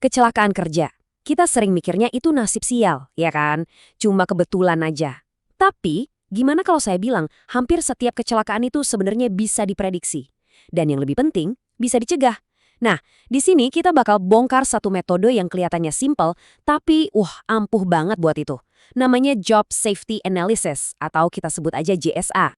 Kecelakaan kerja. Kita sering mikirnya itu nasib sial, ya kan? Cuma kebetulan aja. Tapi, gimana kalau saya bilang hampir setiap kecelakaan itu sebenarnya bisa diprediksi. Dan yang lebih penting, bisa dicegah. Nah, di sini kita bakal bongkar satu metode yang kelihatannya simpel, tapi ampuh banget buat itu. Namanya Job Safety Analysis, atau kita sebut aja JSA.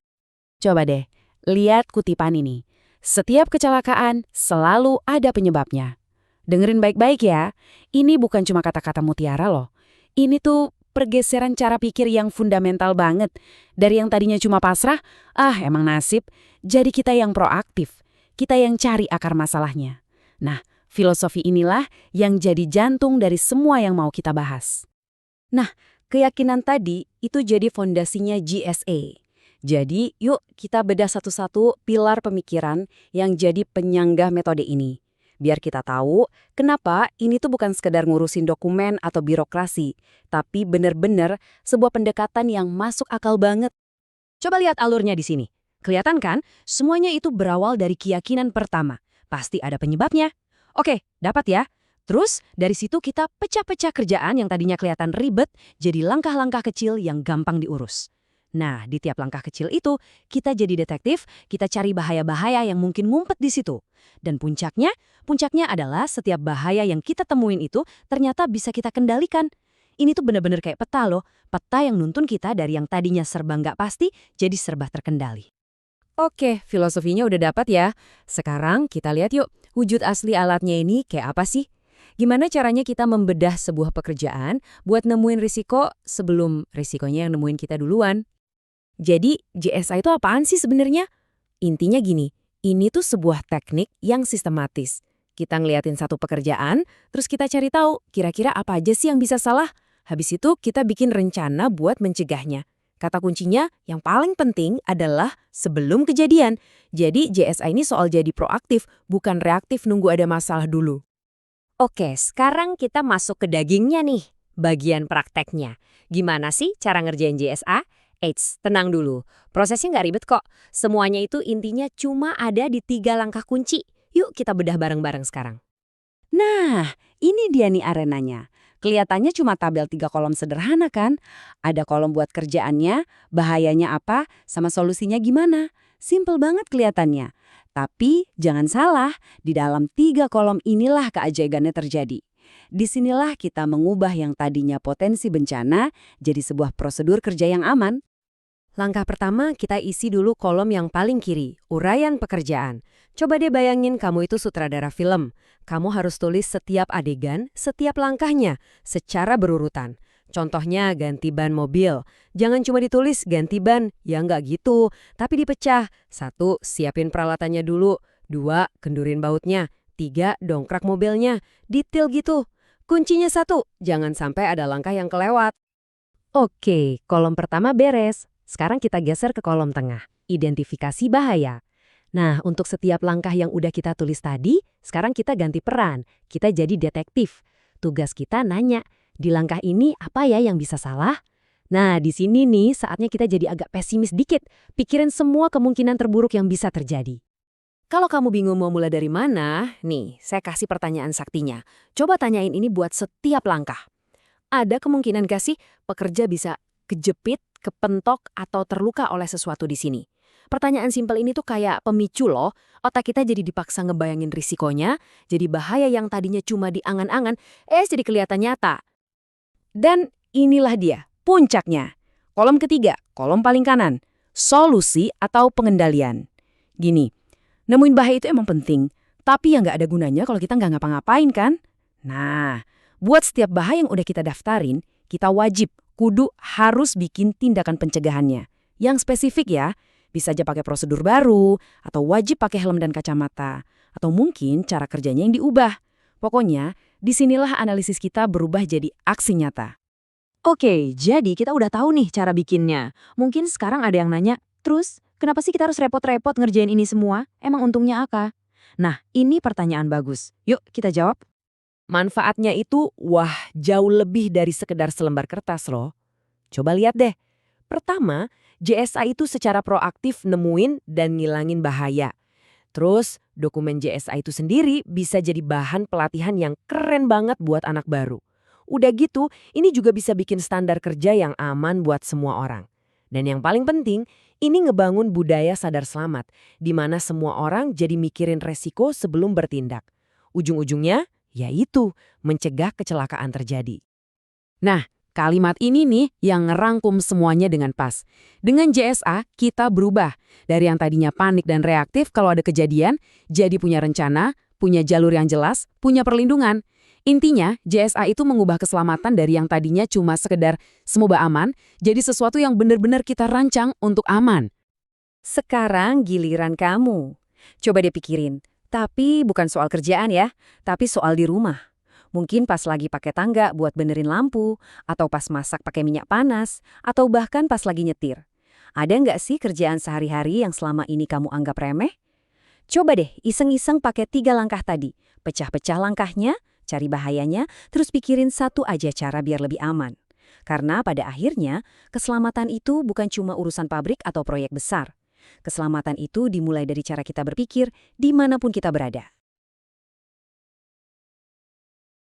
Coba deh, lihat kutipan ini. Setiap kecelakaan selalu ada penyebabnya. Dengerin baik-baik ya, ini bukan cuma kata-kata mutiara loh. Ini tuh pergeseran cara pikir yang fundamental banget. Dari yang tadinya cuma pasrah, emang nasib, jadi kita yang proaktif. Kita yang cari akar masalahnya. Nah, filosofi inilah yang jadi jantung dari semua yang mau kita bahas. Nah, keyakinan tadi itu jadi fondasinya GSA. Jadi, yuk kita bedah satu-satu pilar pemikiran yang jadi penyanggah metode ini. Biar kita tahu kenapa ini tuh bukan sekedar ngurusin dokumen atau birokrasi, tapi bener-bener sebuah pendekatan yang masuk akal banget. Coba lihat alurnya di sini. Kelihatan kan? Semuanya itu berawal dari keyakinan pertama. Pasti ada penyebabnya. Oke, dapat ya? Terus, dari situ kita pecah-pecah kerjaan yang tadinya kelihatan ribet jadi langkah-langkah kecil yang gampang diurus. Nah, di tiap langkah kecil itu, kita jadi detektif, kita cari bahaya-bahaya yang mungkin ngumpet di situ. Dan puncaknya adalah setiap bahaya yang kita temuin itu ternyata bisa kita kendalikan. Ini tuh bener-bener kayak peta loh, peta yang nuntun kita dari yang tadinya serba nggak pasti jadi serba terkendali. Oke, filosofinya udah dapat ya. Sekarang kita lihat yuk, wujud asli alatnya ini kayak apa sih? Gimana caranya kita membedah sebuah pekerjaan buat nemuin risiko sebelum risikonya yang nemuin kita duluan? Jadi, JSA itu apaan sih sebenarnya? Intinya gini, ini tuh sebuah teknik yang sistematis. Kita ngeliatin satu pekerjaan, terus kita cari tahu kira-kira apa aja sih yang bisa salah. Habis itu kita bikin rencana buat mencegahnya. Kata kuncinya yang paling penting adalah sebelum kejadian. Jadi JSA ini soal jadi proaktif, bukan reaktif nunggu ada masalah dulu. Oke, sekarang kita masuk ke dagingnya nih, bagian prakteknya. Gimana sih cara ngerjain JSA? Eits, tenang dulu. Prosesnya nggak ribet kok. Semuanya itu intinya cuma ada di 3 langkah kunci. Yuk kita bedah bareng-bareng sekarang. Nah, ini dia nih arenanya. Kelihatannya cuma tabel 3 kolom sederhana kan? Ada kolom buat kerjaannya, bahayanya apa, sama solusinya gimana. Simple banget kelihatannya. Tapi jangan salah, di dalam 3 kolom inilah keajaibannya terjadi. Disinilah kita mengubah yang tadinya potensi bencana jadi sebuah prosedur kerja yang aman. Langkah pertama, kita isi dulu kolom yang paling kiri, uraian pekerjaan. Coba deh bayangin kamu itu sutradara film. Kamu harus tulis setiap adegan, setiap langkahnya, secara berurutan. Contohnya ganti ban mobil. Jangan cuma ditulis ganti ban, ya nggak gitu. Tapi dipecah. 1, siapin peralatannya dulu. 2, kendurin bautnya. 3, dongkrak mobilnya. Detail gitu. Kuncinya 1, jangan sampai ada langkah yang kelewat. Oke, kolom pertama beres. Sekarang kita geser ke kolom tengah, identifikasi bahaya. Nah, untuk setiap langkah yang udah kita tulis tadi, sekarang kita ganti peran. Kita jadi detektif. Tugas kita nanya, di langkah ini apa ya yang bisa salah? Nah, di sini nih saatnya kita jadi agak pesimis dikit. Pikirin semua kemungkinan terburuk yang bisa terjadi. Kalau kamu bingung mau mulai dari mana, nih, saya kasih pertanyaan saktinya. Coba tanyain ini buat setiap langkah. Ada kemungkinan gak sih pekerja bisa kejepit, kepentok, atau terluka oleh sesuatu di sini? Pertanyaan simpel ini tuh kayak pemicu loh. Otak kita jadi dipaksa ngebayangin risikonya, jadi bahaya yang tadinya cuma di angan-angan, jadi kelihatan nyata. Dan inilah dia, puncaknya. Kolom ketiga, kolom paling kanan, solusi atau pengendalian. Gini, nemuin bahaya itu emang penting, tapi ya nggak ada gunanya kalau kita nggak ngapa-ngapain kan? Nah, buat setiap bahaya yang udah kita daftarin, kita wajib kudu harus bikin tindakan pencegahannya. Yang spesifik ya, bisa aja pakai prosedur baru, atau wajib pakai helm dan kacamata, atau mungkin cara kerjanya yang diubah. Pokoknya, disinilah analisis kita berubah jadi aksi nyata. Oke, jadi kita udah tahu nih cara bikinnya. Mungkin sekarang ada yang nanya, terus kenapa sih kita harus repot-repot ngerjain ini semua? Emang untungnya apa? Nah, ini pertanyaan bagus. Yuk kita jawab. Manfaatnya itu, jauh lebih dari sekedar selembar kertas loh. Coba lihat deh. Pertama, JSA itu secara proaktif nemuin dan ngilangin bahaya. Terus, dokumen JSA itu sendiri bisa jadi bahan pelatihan yang keren banget buat anak baru. Udah gitu, ini juga bisa bikin standar kerja yang aman buat semua orang. Dan yang paling penting, ini ngebangun budaya sadar selamat, di mana semua orang jadi mikirin resiko sebelum bertindak. Ujung-ujungnya, yaitu mencegah kecelakaan terjadi. Nah, kalimat ini nih yang ngerangkum semuanya dengan pas. Dengan JSA, kita berubah. Dari yang tadinya panik dan reaktif kalau ada kejadian, jadi punya rencana, punya jalur yang jelas, punya perlindungan. Intinya, JSA itu mengubah keselamatan dari yang tadinya cuma sekedar semoga aman, jadi sesuatu yang benar-benar kita rancang untuk aman. Sekarang giliran kamu. Coba deh pikirin, tapi bukan soal kerjaan ya, tapi soal di rumah. Mungkin pas lagi pakai tangga buat benerin lampu, atau pas masak pakai minyak panas, atau bahkan pas lagi nyetir. Ada nggak sih kerjaan sehari-hari yang selama ini kamu anggap remeh? Coba deh iseng-iseng pakai 3 langkah tadi. Pecah-pecah langkahnya, cari bahayanya, terus pikirin satu aja cara biar lebih aman. Karena pada akhirnya, keselamatan itu bukan cuma urusan pabrik atau proyek besar. Keselamatan itu dimulai dari cara kita berpikir dimanapun kita berada.